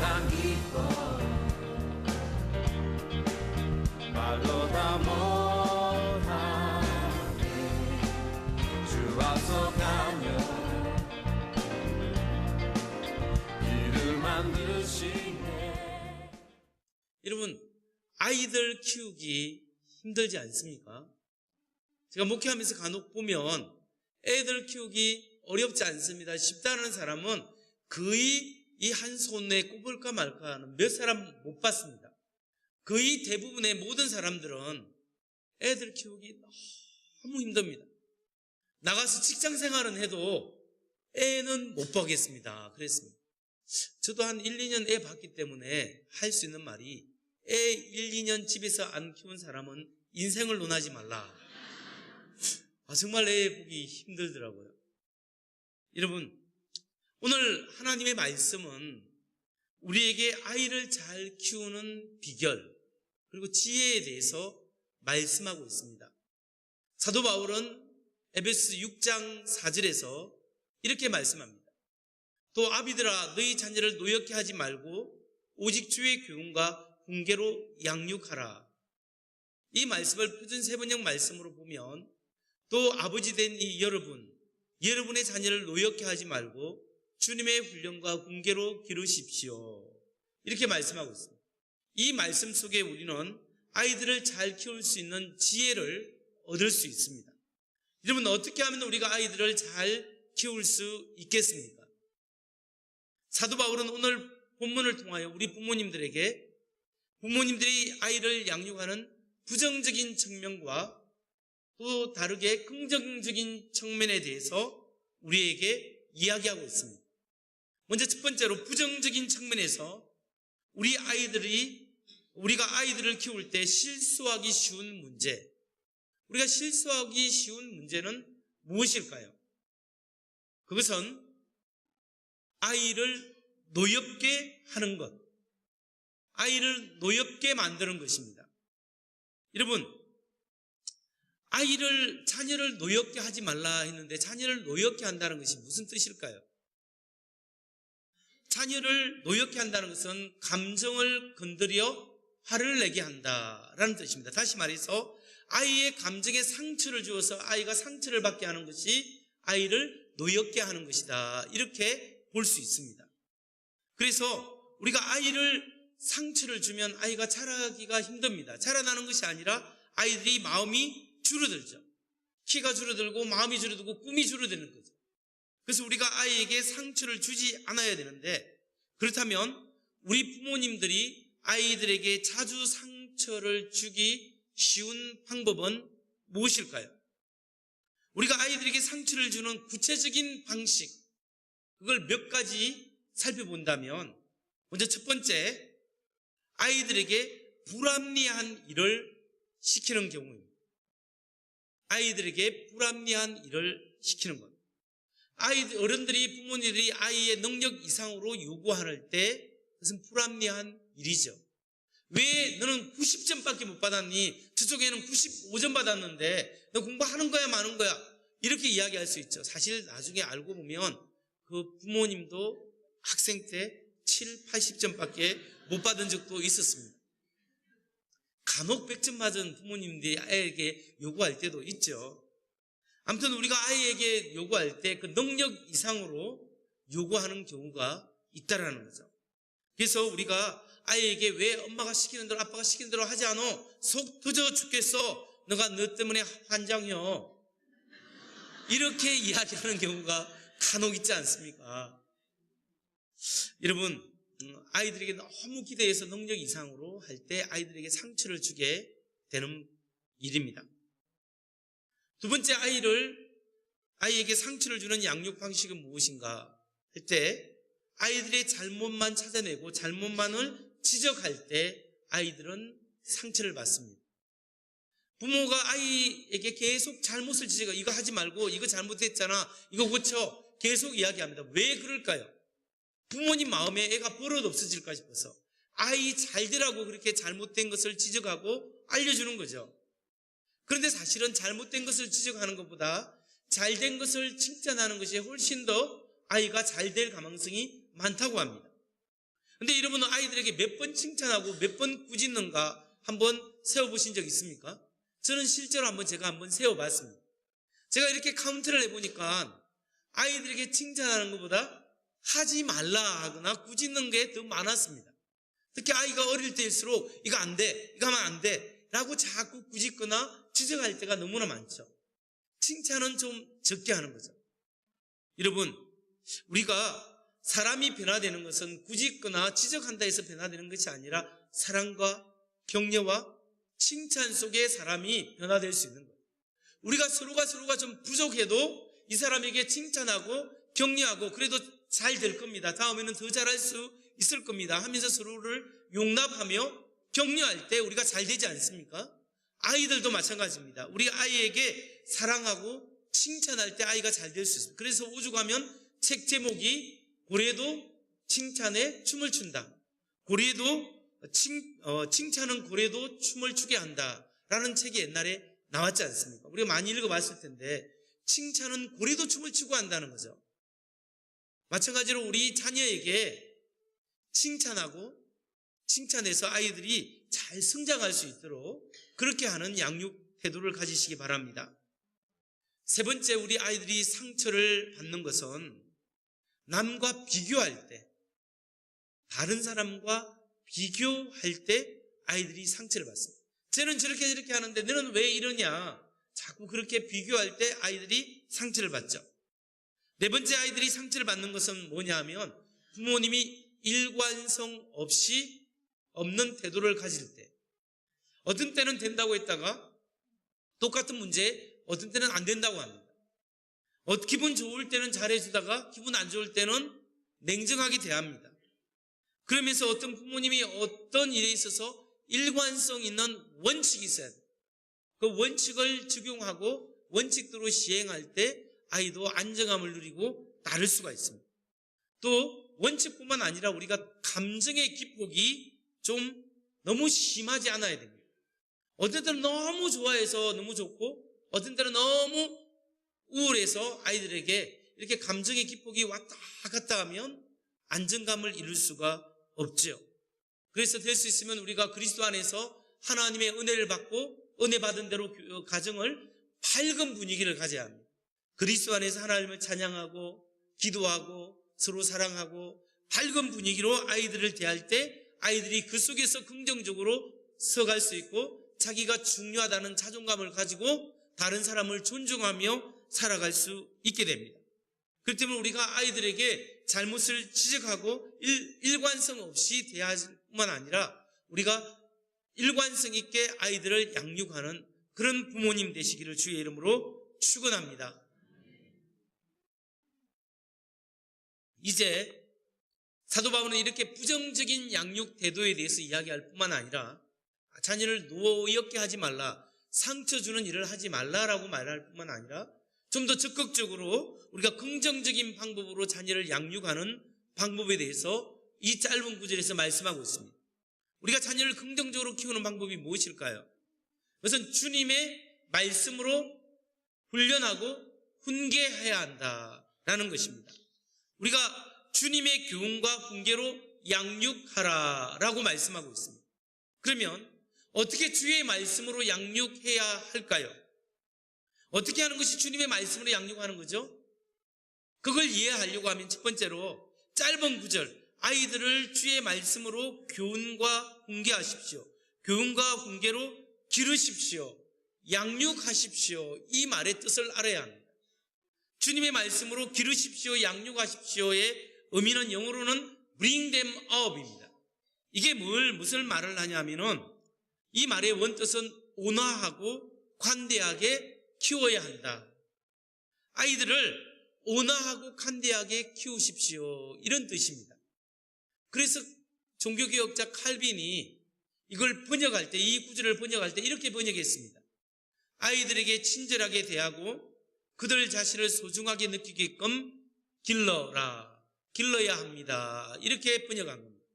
참 기뻐 말로 다 못하네 주 앞서 가며 길을 만드시네. 여러분, 아이들 키우기 힘들지 않습니까? 제가 목회하면서 간혹 보면 애들 키우기 어렵지 않습니다, 쉽다는 사람은 거의 이 한 손에 꼽을까 말까 하는 몇 사람 못 봤습니다. 거의 대부분의 모든 사람들은 애들 키우기 너무 힘듭니다. 나가서 직장 생활은 해도 애는 못 보겠습니다. 그랬습니다. 저도 한 1, 2년 애 봤기 때문에 할 수 있는 말이 애 1, 2년 집에서 안 키운 사람은 인생을 논하지 말라. 정말 애 보기 힘들더라고요. 여러분, 오늘 하나님의 말씀은 우리에게 아이를 잘 키우는 비결 그리고 지혜에 대해서 말씀하고 있습니다. 사도 바울은 에베소 6장 4절에서 이렇게 말씀합니다. 또 아비들아 너희 자녀를 노엽게 하지 말고 오직 주의 교훈과 훈계로 양육하라. 이 말씀을 표준 세번역 말씀으로 보면 또 아버지 된 이 여러분의 자녀를 노엽게 하지 말고 주님의 훈련과 훈계로 기르십시오. 이렇게 말씀하고 있습니다. 이 말씀 속에 우리는 아이들을 잘 키울 수 있는 지혜를 얻을 수 있습니다. 여러분, 어떻게 하면 우리가 아이들을 잘 키울 수 있겠습니까? 사도 바울은 오늘 본문을 통하여 우리 부모님들이 아이를 양육하는 부정적인 측면과 또 다르게 긍정적인 측면에 대해서 우리에게 이야기하고 있습니다. 먼저 첫 번째로 부정적인 측면에서 우리가 아이들을 키울 때 실수하기 쉬운 문제, 우리가 실수하기 쉬운 문제는 무엇일까요? 그것은 아이를 노엽게 하는 것, 아이를 노엽게 만드는 것입니다. 여러분, 자녀를 노엽게 하지 말라 했는데 자녀를 노엽게 한다는 것이 무슨 뜻일까요? 자녀를 노엽게 한다는 것은 감정을 건드려 화를 내게 한다라는 뜻입니다. 다시 말해서 아이의 감정에 상처를 주어서 아이가 상처를 받게 하는 것이 아이를 노엽게 하는 것이다, 이렇게 볼 수 있습니다. 그래서 우리가 아이를 상처를 주면 아이가 자라기가 힘듭니다. 자라나는 것이 아니라 아이들이 마음이 줄어들죠. 키가 줄어들고 마음이 줄어들고 꿈이 줄어드는 거죠. 그래서 우리가 아이에게 상처를 주지 않아야 되는데, 그렇다면 우리 부모님들이 아이들에게 자주 상처를 주기 쉬운 방법은 무엇일까요? 우리가 아이들에게 상처를 주는 구체적인 방식, 그걸 몇 가지 살펴본다면, 먼저 첫 번째, 아이들에게 불합리한 일을 시키는 경우입니다. 아이들에게 불합리한 일을 시키는 것. 부모님들이 아이의 능력 이상으로 요구할 때 그것은 불합리한 일이죠. 왜 너는 90점밖에 못 받았니? 저쪽에는 95점 받았는데 너 공부하는 거야 마는 거야? 이렇게 이야기할 수 있죠. 사실 나중에 알고 보면 그 부모님도 학생 때 7, 80점밖에 못 받은 적도 있었습니다. 간혹 100점 맞은 부모님들이 아이에게 요구할 때도 있죠. 아무튼 우리가 아이에게 요구할 때 그 능력 이상으로 요구하는 경우가 있다라는 거죠. 그래서 우리가 아이에게 왜 엄마가 시키는 대로 아빠가 시키는 대로 하지 않어? 속 터져 죽겠어. 너 때문에 환장혀. 이렇게 이야기하는 경우가 간혹 있지 않습니까? 여러분, 아이들에게 너무 기대해서 능력 이상으로 할 때 아이들에게 상처를 주게 되는 일입니다. 두 번째, 아이에게 상처를 주는 양육 방식은 무엇인가 할 때 아이들의 잘못만 찾아내고 잘못만을 지적할 때 아이들은 상처를 받습니다. 부모가 아이에게 계속 잘못을 지적하고 이거 하지 말고 이거 잘못했잖아, 이거 고쳐, 계속 이야기합니다. 왜 그럴까요? 부모님 마음에 애가 버릇 없어질까 싶어서 아이 잘 되라고 그렇게 잘못된 것을 지적하고 알려주는 거죠. 그런데 사실은 잘못된 것을 지적하는 것보다 잘된 것을 칭찬하는 것이 훨씬 더 아이가 잘 될 가능성이 많다고 합니다. 근데 여러분은 아이들에게 몇 번 칭찬하고 몇 번 꾸짖는가 한번 세워보신 적 있습니까? 저는 실제로 제가 한번 세워봤습니다. 제가 이렇게 카운트를 해보니까 아이들에게 칭찬하는 것보다 하지 말라 하거나 꾸짖는 게 더 많았습니다. 특히 아이가 어릴 때일수록 이거 안 돼, 이거 하면 안 돼 라고 자꾸 꾸짖거나 지적할 때가 너무나 많죠. 칭찬은 좀 적게 하는 거죠. 여러분, 우리가 사람이 변화되는 것은 꾸짖거나 지적한다 해서 변화되는 것이 아니라 사랑과 격려와 칭찬 속에 사람이 변화될 수 있는 거예요. 우리가 서로가 좀 부족해도 이 사람에게 칭찬하고 격려하고 그래도 잘 될 겁니다. 다음에는 더 잘할 수 있을 겁니다 하면서 서로를 용납하며 격려할 때 우리가 잘 되지 않습니까? 아이들도 마찬가지입니다. 우리 아이에게 사랑하고 칭찬할 때 아이가 잘 될 수 있습니다. 그래서 우주 가면 책 제목이 고래도 칭찬에 춤을 춘다. 칭찬은 고래도 춤을 추게 한다 라는 책이 옛날에 나왔지 않습니까? 우리가 많이 읽어봤을 텐데 칭찬은 고래도 춤을 추고 한다는 거죠. 마찬가지로 우리 자녀에게 칭찬하고 칭찬해서 아이들이 잘 성장할 수 있도록 그렇게 하는 양육 태도를 가지시기 바랍니다. 세 번째, 우리 아이들이 상처를 받는 것은 남과 비교할 때, 다른 사람과 비교할 때 아이들이 상처를 받습니다. 쟤는 저렇게 하는데 너는 왜 이러냐? 자꾸 그렇게 비교할 때 아이들이 상처를 받죠. 네 번째, 아이들이 상처를 받는 것은 뭐냐 하면 부모님이 일관성 없이 없는 태도를 가질 때, 어떤 때는 된다고 했다가 똑같은 문제 어떤 때는 안 된다고 합니다. 기분 좋을 때는 잘해주다가 기분 안 좋을 때는 냉정하게 대합니다. 그러면서 어떤 부모님이 어떤 일에 있어서 일관성 있는 원칙이 있어야 돼요. 그 원칙을 적용하고 원칙대로 시행할 때 아이도 안정감을 누리고 따를 수가 있습니다. 또 원칙뿐만 아니라 우리가 감정의 기복이 좀 너무 심하지 않아야 됩니다. 어떤 때는 너무 좋아해서 너무 좋고 어떤 때는 너무 우울해서 아이들에게 이렇게 감정의 기복이 왔다 갔다 하면 안정감을 이룰 수가 없죠. 그래서 될 수 있으면 우리가 그리스도 안에서 하나님의 은혜를 받고 은혜 받은 대로 가정을 밝은 분위기를 가져야 합니다. 그리스도 안에서 하나님을 찬양하고 기도하고 서로 사랑하고 밝은 분위기로 아이들을 대할 때 아이들이 그 속에서 긍정적으로 서갈 수 있고 자기가 중요하다는 자존감을 가지고 다른 사람을 존중하며 살아갈 수 있게 됩니다. 그렇기 때문에 우리가 아이들에게 잘못을 지적하고 일관성 없이 대할 뿐만 아니라 우리가 일관성 있게 아이들을 양육하는 그런 부모님 되시기를 주의 이름으로 축원합니다. 이제 사도 바울은 이렇게 부정적인 양육 태도에 대해서 이야기할 뿐만 아니라 자녀를 노엽게 하지 말라, 상처 주는 일을 하지 말라라고 말할 뿐만 아니라 좀 더 적극적으로 우리가 긍정적인 방법으로 자녀를 양육하는 방법에 대해서 이 짧은 구절에서 말씀하고 있습니다. 우리가 자녀를 긍정적으로 키우는 방법이 무엇일까요? 그것은 주님의 말씀으로 훈련하고 훈계해야 한다라는 것입니다. 우리가 주님의 교훈과 훈계로 양육하라라고 말씀하고 있습니다. 그러면 어떻게 주의 말씀으로 양육해야 할까요? 어떻게 하는 것이 주님의 말씀으로 양육하는 거죠? 그걸 이해하려고 하면 첫 번째로 짧은 구절, 아이들을 주의 말씀으로 교훈과 훈계하십시오. 교훈과 훈계로 기르십시오. 양육하십시오. 이 말의 뜻을 알아야 합니다. 주님의 말씀으로 기르십시오, 양육하십시오의 의미는 영어로는 bring them up입니다. 이게 무슨 말을 하냐면은 이 말의 원뜻은 온화하고 관대하게 키워야 한다. 아이들을 온화하고 관대하게 키우십시오. 이런 뜻입니다. 그래서 종교개혁자 칼빈이 이걸 번역할 때, 이 구절을 번역할 때 이렇게 번역했습니다. 아이들에게 친절하게 대하고 그들 자신을 소중하게 느끼게끔 길러야 합니다. 이렇게 번역한 겁니다.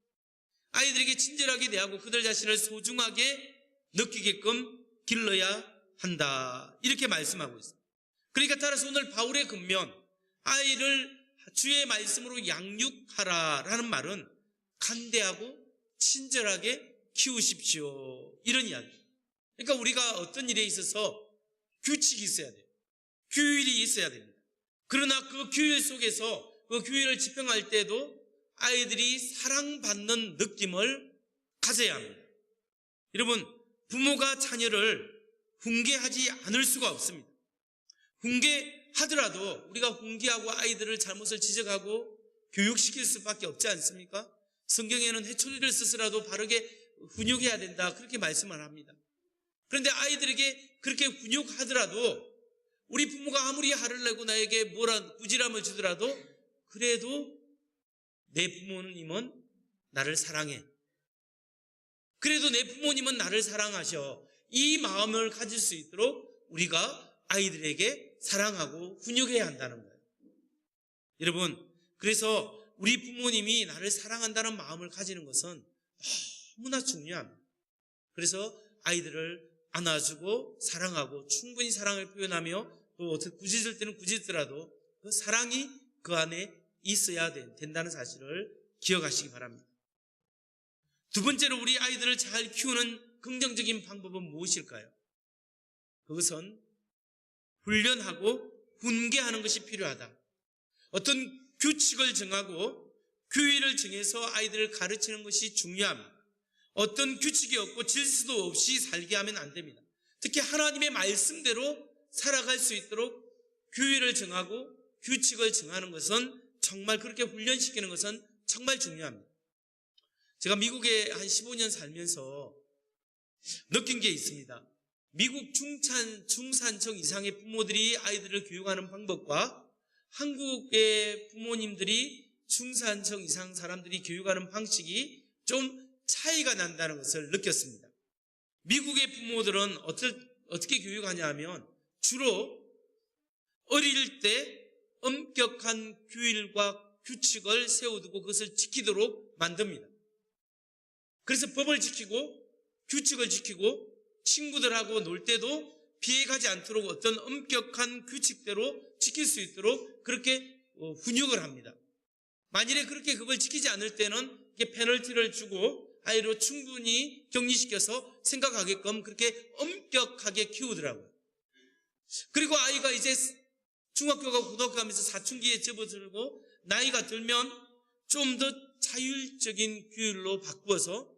아이들에게 친절하게 대하고 그들 자신을 소중하게 느끼게끔 길러야 한다. 이렇게 말씀하고 있습니다. 그러니까 따라서 오늘 바울의 근면, 아이를 주의 말씀으로 양육하라라는 말은 간대하고 친절하게 키우십시오. 이런 이야기. 그러니까 우리가 어떤 일에 있어서 규칙이 있어야 돼요. 규율이 있어야 됩니다. 그러나 그 규율 속에서 그 규율을 집행할 때도 아이들이 사랑받는 느낌을 가져야 합니다. 여러분, 부모가 자녀를 훈계하지 않을 수가 없습니다. 훈계하더라도 우리가 훈계하고 아이들을 잘못을 지적하고 교육시킬 수밖에 없지 않습니까? 성경에는 회초리를 써서라도 바르게 훈육해야 된다, 그렇게 말씀을 합니다. 그런데 아이들에게 그렇게 훈육하더라도 우리 부모가 아무리 화를 내고 나에게 뭐라 꾸지람을 주더라도 그래도 내 부모님은 나를 사랑해. 그래도 내 부모님은 나를 사랑하셔. 이 마음을 가질 수 있도록 우리가 아이들에게 사랑하고 훈육해야 한다는 거예요. 여러분, 그래서 우리 부모님이 나를 사랑한다는 마음을 가지는 것은 너무나 중요합니다. 그래서 아이들을 안아주고 사랑하고 충분히 사랑을 표현하며 또 어떻게 꾸짖을 때는 꾸짖더라도 그 사랑이 그 안에 있어야 된다는 사실을 기억하시기 바랍니다. 두 번째로 우리 아이들을 잘 키우는 긍정적인 방법은 무엇일까요? 그것은 훈련하고 훈계하는 것이 필요하다. 어떤 규칙을 정하고 규율을 정해서 아이들을 가르치는 것이 중요합니다. 어떤 규칙이 없고 질서도 없이 살게 하면 안 됩니다. 특히 하나님의 말씀대로 살아갈 수 있도록 규율을 정하고 규칙을 정하는 것은 정말 그렇게 훈련시키는 것은 정말 중요합니다. 제가 미국에 한 15년 살면서 느낀 게 있습니다. 미국 중산층 이상의 부모들이 아이들을 교육하는 방법과 한국의 부모님들이 중산층 이상 사람들이 교육하는 방식이 좀 차이가 난다는 것을 느꼈습니다. 미국의 부모들은 어떻게 교육하냐 하면 주로 어릴 때 엄격한 규율과 규칙을 세워두고 그것을 지키도록 만듭니다. 그래서 법을 지키고 규칙을 지키고 친구들하고 놀 때도 피해가지 않도록 어떤 엄격한 규칙대로 지킬 수 있도록 그렇게 훈육을 합니다. 만일에 그렇게 그걸 지키지 않을 때는 페널티를 주고 아이로 충분히 격리시켜서 생각하게끔 그렇게 엄격하게 키우더라고요. 그리고 아이가 이제 중학교가 고등학교 가면서 사춘기에 접어들고 나이가 들면 좀 더 자율적인 규율로 바꾸어서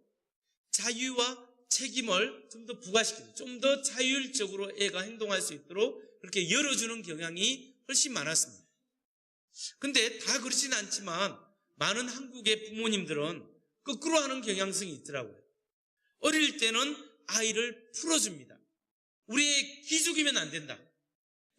자유와 책임을 좀 더 부과시키고 좀 더 자율적으로 애가 행동할 수 있도록 그렇게 열어주는 경향이 훨씬 많았습니다. 근데 다 그렇지는 않지만 많은 한국의 부모님들은 거꾸로 하는 경향성이 있더라고요. 어릴 때는 아이를 풀어줍니다. 우리의 기죽이면 안 된다.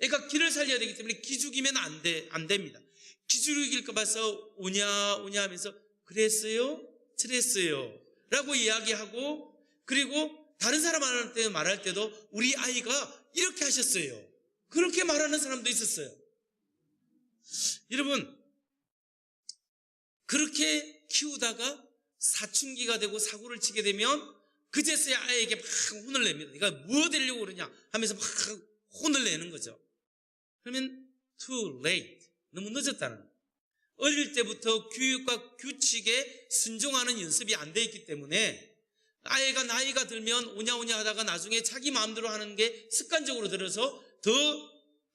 애가 기를 살려야 되기 때문에 기죽이면 안 됩니다. 기죽일까 봐서 오냐 하면서 그랬어요? 저랬어요? 라고 이야기하고 그리고 다른 사람한테 말할 때도 우리 아이가 이렇게 하셨어요. 그렇게 말하는 사람도 있었어요. 여러분, 그렇게 키우다가 사춘기가 되고 사고를 치게 되면 그제서야 아이에게 막 혼을 냅니다. 네가 뭐 되려고 그러냐 하면서 막 혼을 내는 거죠. 그러면 too late, 너무 늦었다는 거예요. 어릴 때부터 교육과 규칙에 순종하는 연습이 안 돼 있기 때문에 아이가 나이가 들면 오냐 하다가 나중에 자기 마음대로 하는 게 습관적으로 들어서 더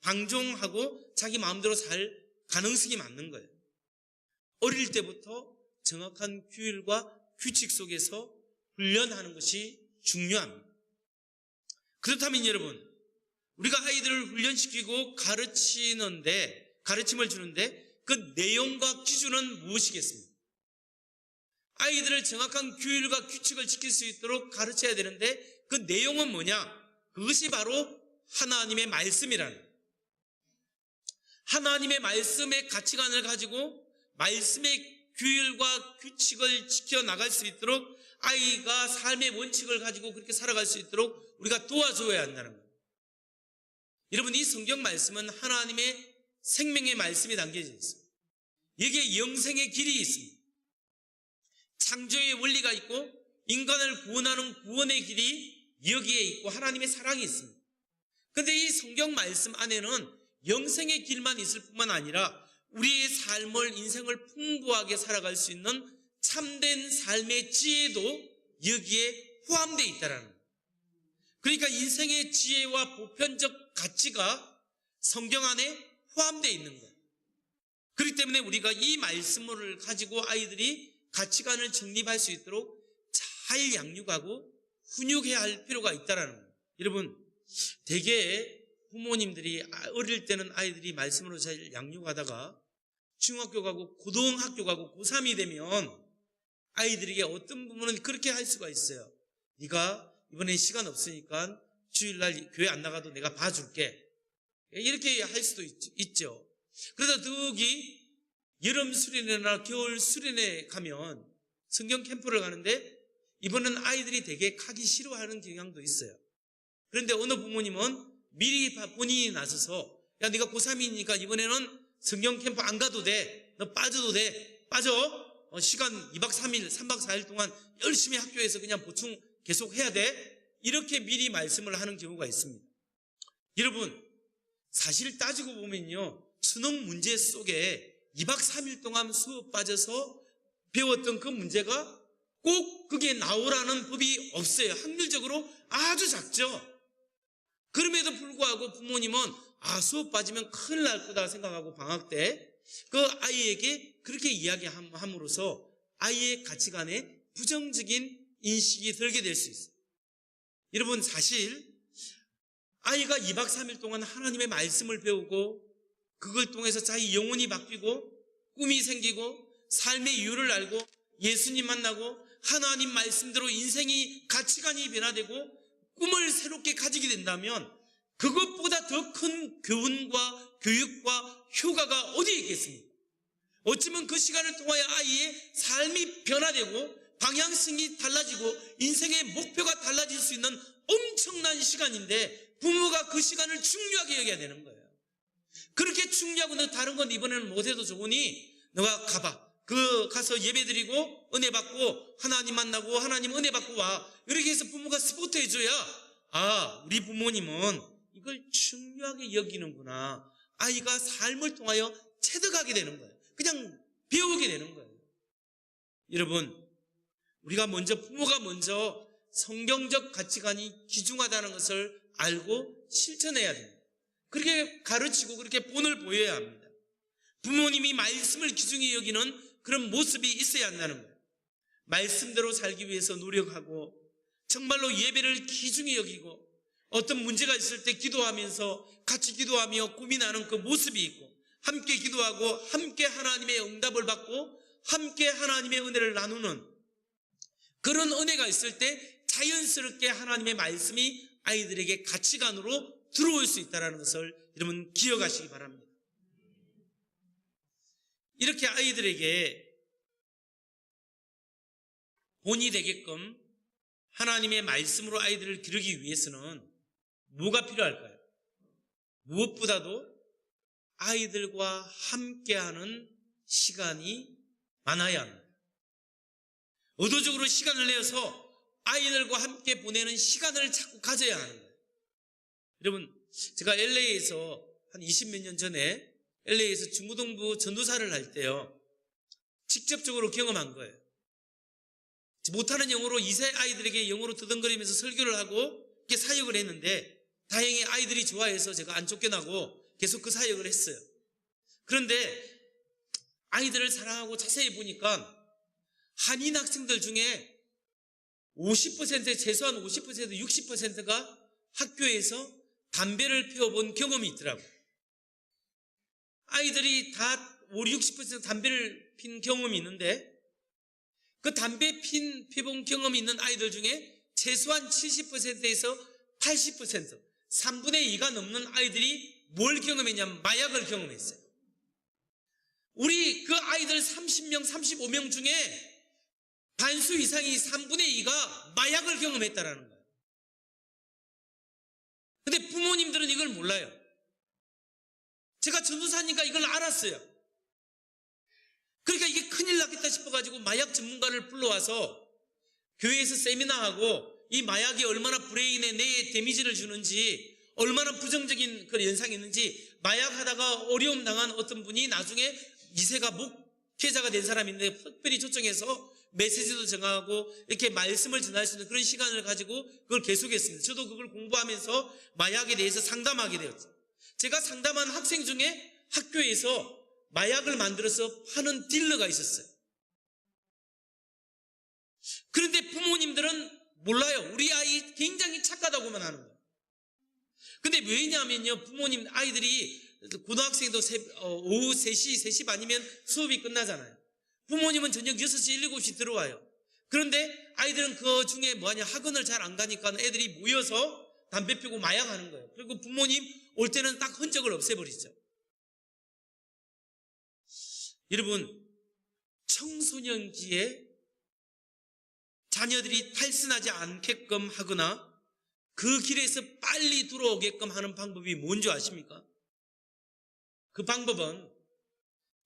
방종하고 자기 마음대로 살 가능성이 많는 거예요. 어릴 때부터 정확한 규율과 규칙 속에서 훈련하는 것이 중요합니다. 그렇다면 여러분, 우리가 아이들을 훈련시키고 가르침을 주는데 그 내용과 기준은 무엇이겠습니까? 아이들을 정확한 규율과 규칙을 지킬 수 있도록 가르쳐야 되는데 그 내용은 뭐냐? 그것이 바로 하나님의 말씀이라는 거예요. 하나님의 말씀의 가치관을 가지고 말씀의 규율과 규칙을 지켜나갈 수 있도록 아이가 삶의 원칙을 가지고 그렇게 살아갈 수 있도록 우리가 도와줘야 한다는 거예요. 여러분, 이 성경 말씀은 하나님의 생명의 말씀이 담겨져 있습니다. 여기에 영생의 길이 있습니다. 창조의 원리가 있고 인간을 구원하는 구원의 길이 여기에 있고 하나님의 사랑이 있습니다. 그런데 이 성경 말씀 안에는 영생의 길만 있을 뿐만 아니라 우리의 삶을 인생을 풍부하게 살아갈 수 있는 참된 삶의 지혜도 여기에 포함되어 있다라는 거예요. 그러니까 인생의 지혜와 보편적 가치가 성경 안에 포함되어 있는 거예요. 그렇기 때문에 우리가 이 말씀을 가지고 아이들이 가치관을 정립할 수 있도록 잘 양육하고 훈육해야 할 필요가 있다는 거예요. 여러분, 대개 부모님들이 어릴 때는 아이들이 말씀으로 잘 양육하다가 중학교 가고 고등학교 가고 고3이 되면 아이들에게 어떤 부분은 그렇게 할 수가 있어요. 네가 이번에 시간 없으니까 주일날 교회 안 나가도 내가 봐줄게. 이렇게 할 수도 있죠. 그러다 더욱이 여름 수련회나 겨울 수련회 가면 성경 캠프를 가는데 이번엔 아이들이 되게 가기 싫어하는 경향도 있어요. 그런데 어느 부모님은 미리 본인이 나서서 야 네가 고3이니까 이번에는 성경 캠프 안 가도 돼. 너 빠져도 돼. 빠져. 시간 2박 3일 3박 4일 동안 열심히 학교에서 그냥 보충 계속 해야 돼. 이렇게 미리 말씀을 하는 경우가 있습니다. 여러분, 사실 따지고 보면요, 수능 문제 속에 2박 3일 동안 수업 빠져서 배웠던 그 문제가 꼭 그게 나오라는 법이 없어요. 확률적으로 아주 작죠. 그럼에도 불구하고 부모님은 수업 빠지면 큰일 날 거다 생각하고 방학 때 그 아이에게 그렇게 이야기함으로써 아이의 가치관에 부정적인 인식이 들게 될 수 있어요. 여러분, 사실 아이가 2박 3일 동안 하나님의 말씀을 배우고 그걸 통해서 자기 영혼이 바뀌고 꿈이 생기고 삶의 이유를 알고 예수님 만나고 하나님 말씀대로 인생이 가치관이 변화되고 꿈을 새롭게 가지게 된다면 그것보다 더 큰 교훈과 교육과 효과가 어디에 있겠습니까? 어쩌면 그 시간을 통하여 아이의 삶이 변화되고 방향성이 달라지고 인생의 목표가 달라질 수 있는 엄청난 시간인데 부모가 그 시간을 중요하게 여겨야 되는 거예요. 그렇게 중요하고 너 다른 건 이번에는 못해도 좋으니 너가 가봐. 가서 예배 드리고 은혜 받고 하나님 만나고 하나님 은혜 받고 와. 이렇게 해서 부모가 스포트 해줘야 우리 부모님은 이걸 중요하게 여기는구나. 아이가 삶을 통하여 체득하게 되는 거예요. 그냥 배우게 되는 거예요. 여러분, 우리가 부모가 먼저 성경적 가치관이 귀중하다는 것을 알고 실천해야 됩니다. 그렇게 가르치고 그렇게 본을 보여야 합니다. 부모님이 말씀을 귀중히 여기는 그런 모습이 있어야 한다는 거예요. 말씀대로 살기 위해서 노력하고 정말로 예배를 귀중히 여기고 어떤 문제가 있을 때 기도하면서 같이 기도하며 고민하는 그 모습이 있고 함께 기도하고 함께 하나님의 응답을 받고 함께 하나님의 은혜를 나누는 그런 은혜가 있을 때 자연스럽게 하나님의 말씀이 아이들에게 가치관으로 들어올 수 있다는 것을 여러분 기억하시기 바랍니다. 이렇게 아이들에게 본이 되게끔 하나님의 말씀으로 아이들을 기르기 위해서는 뭐가 필요할까요? 무엇보다도 아이들과 함께하는 시간이 많아야 합니다. 의도적으로 시간을 내어서 아이들과 함께 보내는 시간을 자꾸 가져야 하는 거예요. 여러분, 제가 LA에서 한 20몇 년 전에 LA에서 중고등부 전도사를 할 때요, 직접적으로 경험한 거예요. 못하는 영어로 2세 아이들에게 영어로 더듬거리면서 설교를 하고 이렇게 사역을 했는데 다행히 아이들이 좋아해서 제가 안 쫓겨나고 계속 그 사역을 했어요. 그런데 아이들을 사랑하고 자세히 보니까 한인 학생들 중에 50%, 최소한 50%, 60%가 학교에서 담배를 피워본 경험이 있더라고요. 아이들이 다 50, 60% 담배를 핀 경험이 있는데 그 담배 피본 경험이 있는 아이들 중에 최소한 70%에서 80%, 3분의 2가 넘는 아이들이 뭘 경험했냐면 마약을 경험했어요. 우리 그 아이들 30명, 35명 중에 반수 이상이 3분의 2가 마약을 경험했다라는 거예요. 근데 부모님들은 이걸 몰라요. 제가 전도사니까 이걸 알았어요. 그러니까 이게 큰일 났겠다 싶어가지고 마약 전문가를 불러와서 교회에서 세미나하고 이 마약이 얼마나 브레인에 뇌에 데미지를 주는지 얼마나 부정적인 그런 현상이 있는지 마약하다가 어려움 당한 어떤 분이 나중에 2세가 목회자가 된 사람인데 특별히 초청해서 메시지도 정하고 이렇게 말씀을 전할 수 있는 그런 시간을 가지고 그걸 계속했습니다. 저도 그걸 공부하면서 마약에 대해서 상담하게 되었죠. 제가 상담한 학생 중에 학교에서 마약을 만들어서 파는 딜러가 있었어요. 그런데 부모님들은 몰라요. 우리 아이 굉장히 착하다고만 하는 거예요. 근데 왜냐면요, 부모님 아이들이 고등학생도 오후 3시 반이면 수업이 끝나잖아요. 부모님은 저녁 6시, 7시 들어와요. 그런데 아이들은 그 중에 학원을 잘 안 가니까 애들이 모여서 담배 피우고 마약하는 거예요. 그리고 부모님 올 때는 딱 흔적을 없애버리죠. 여러분, 청소년기에 자녀들이 탈선하지 않게끔 하거나 그 길에서 빨리 돌아오게끔 하는 방법이 뭔지 아십니까? 그 방법은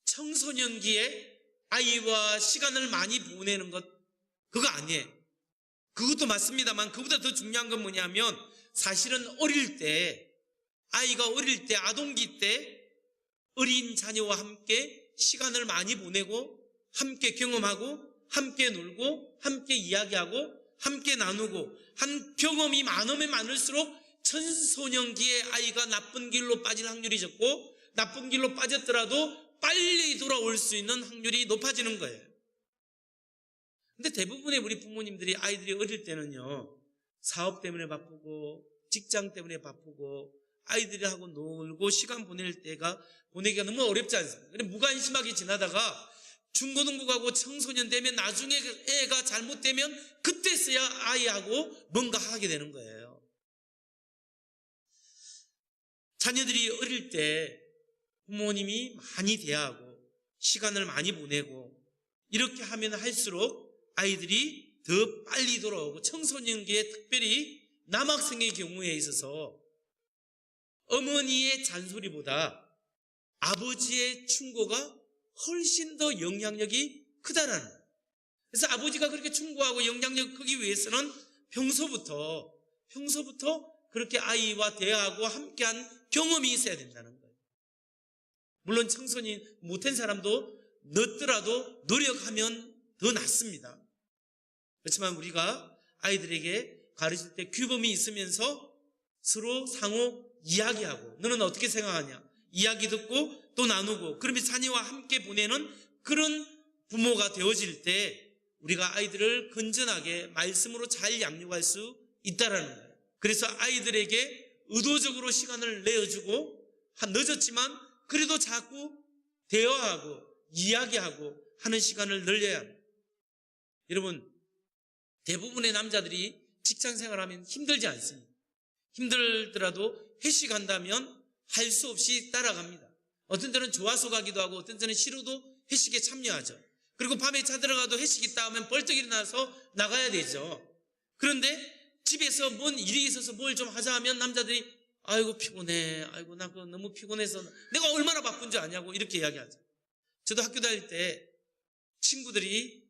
청소년기에 아이와 시간을 많이 보내는 것, 그거 아니에요. 그것도 맞습니다만 그보다 더 중요한 건 뭐냐면 사실은 아이가 어릴 때, 아동기 때 어린 자녀와 함께 시간을 많이 보내고 함께 경험하고 함께 놀고 함께 이야기하고 함께 나누고 한 경험이 많으면 많을수록 청소년기에 아이가 나쁜 길로 빠질 확률이 적고 나쁜 길로 빠졌더라도 빨리 돌아올 수 있는 확률이 높아지는 거예요. 근데 대부분의 우리 부모님들이 아이들이 어릴 때는요, 사업 때문에 바쁘고 직장 때문에 바쁘고 아이들하고 놀고 시간 보내기가 너무 어렵지 않습니까? 그래 무관심하게 지나다가 중고등부 가고 청소년 되면 나중에 애가 잘못되면 그때서야 아이하고 뭔가 하게 되는 거예요. 자녀들이 어릴 때 부모님이 많이 대하고 시간을 많이 보내고 이렇게 하면 할수록 아이들이 더 빨리 돌아오고 청소년기에 특별히 남학생의 경우에 있어서 어머니의 잔소리보다 아버지의 충고가 훨씬 더 영향력이 크다라는 거예요. 그래서 아버지가 그렇게 충고하고 영향력 크기 위해서는 평소부터 그렇게 아이와 대화하고 함께한 경험이 있어야 된다는 거예요. 물론 청소년 못한 사람도 늦더라도 노력하면 더 낫습니다. 그렇지만 우리가 아이들에게 가르칠 때 규범이 있으면서 서로 상호 이야기하고 너는 어떻게 생각하냐 이야기 듣고 또 나누고 그러면 자녀와 함께 보내는 그런 부모가 되어질 때 우리가 아이들을 건전하게 말씀으로 잘 양육할 수 있다라는 거예요. 그래서 아이들에게 의도적으로 시간을 내어주고 늦었지만 그래도 자꾸 대화하고 이야기하고 하는 시간을 늘려야 합니다. 여러분, 대부분의 남자들이 직장 생활하면 힘들지 않습니다. 힘들더라도 회식한다면 할 수 없이 따라갑니다. 어떤 때는 좋아서 가기도 하고 어떤 때는 싫어도 회식에 참여하죠. 그리고 밤에 자들어가도 회식 있다 하면 벌떡 일어나서 나가야 되죠. 그런데 집에서 뭔 일이 있어서 뭘 좀 하자 하면 남자들이 아이고 피곤해, 아이고 나 그거 너무 피곤해서 내가 얼마나 바쁜 줄 아냐고 이렇게 이야기하죠. 저도 학교 다닐 때 친구들이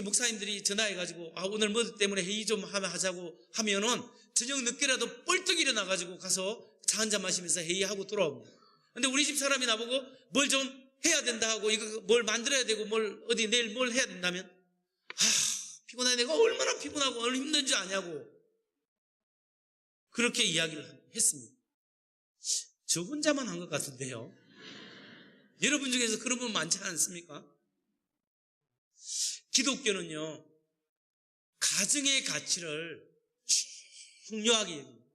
목사님들이 전화해가지고 오늘 뭐 때문에 회의 좀 하자고 하면은 저녁 늦게라도 뻘떡 일어나가지고 가서 차 한잔 마시면서 회의하고 돌아옵니다. 근데 우리 집 사람이 나보고 뭘 좀 해야 된다 하고 이거 뭘 만들어야 되고 뭘 어디 내일 뭘 해야 된다면 피곤해, 내가 얼마나 피곤하고 얼마나 힘든지 아냐고 그렇게 이야기를 했습니다. 저 혼자만 한 것 같은데요. 여러분 중에서 그런 분 많지 않습니까? 기독교는요, 가정의 가치를 중요하게 여깁니다.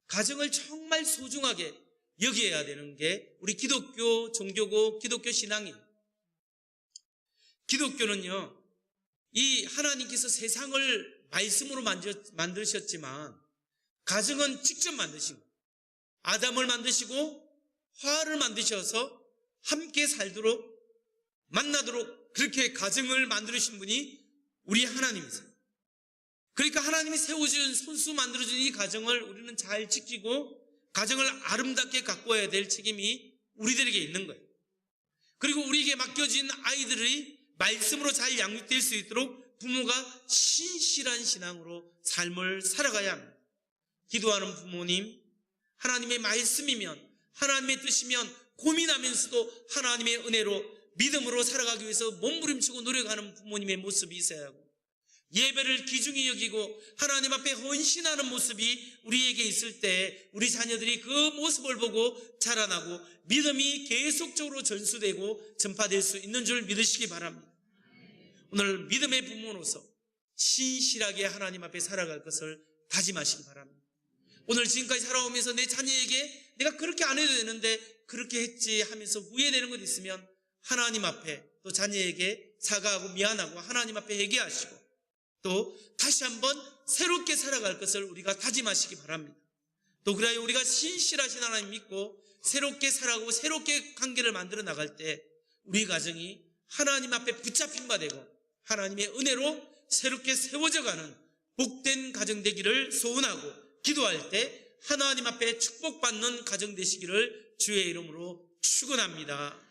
가정을 정말 소중하게 여겨야 되는 게 우리 기독교 종교고 기독교 신앙이에요. 기독교는요, 이 하나님께서 세상을 말씀으로 만드셨지만 가정은 직접 만드신 거예요. 아담을 만드시고 화를 만드셔서 함께 살도록 만나도록 그렇게 가정을 만드신 분이 우리 하나님이세요. 그러니까 하나님이 세워준 손수 만들어준 이 가정을 우리는 잘 지키고 가정을 아름답게 가꿔야 될 책임이 우리들에게 있는 거예요. 그리고 우리에게 맡겨진 아이들이 말씀으로 잘 양육될 수 있도록 부모가 신실한 신앙으로 삶을 살아가야 합니다. 기도하는 부모님, 하나님의 말씀이면 하나님의 뜻이면 고민하면서도 하나님의 은혜로 믿음으로 살아가기 위해서 몸부림치고 노력하는 부모님의 모습이 있어야 하고, 예배를 귀중히 여기고 하나님 앞에 헌신하는 모습이 우리에게 있을 때 우리 자녀들이 그 모습을 보고 자라나고 믿음이 계속적으로 전수되고 전파될 수 있는 줄 믿으시기 바랍니다. 오늘 믿음의 부모로서 신실하게 하나님 앞에 살아갈 것을 다짐하시기 바랍니다. 오늘 지금까지 살아오면서 내 자녀에게 내가 그렇게 안 해도 되는데 그렇게 했지 하면서 후회되는 것 있으면 하나님 앞에 또 자녀에게 사과하고 미안하고 하나님 앞에 회개하시고 또 다시 한번 새롭게 살아갈 것을 우리가 다짐하시기 바랍니다. 또 그래야 우리가 신실하신 하나님 믿고 새롭게 살아가고 새롭게 관계를 만들어 나갈 때 우리 가정이 하나님 앞에 붙잡힌 바 되고 하나님의 은혜로 새롭게 세워져가는 복된 가정 되기를 소원하고 기도할 때 하나님 앞에 축복받는 가정 되시기를 주의 이름으로 축원합니다.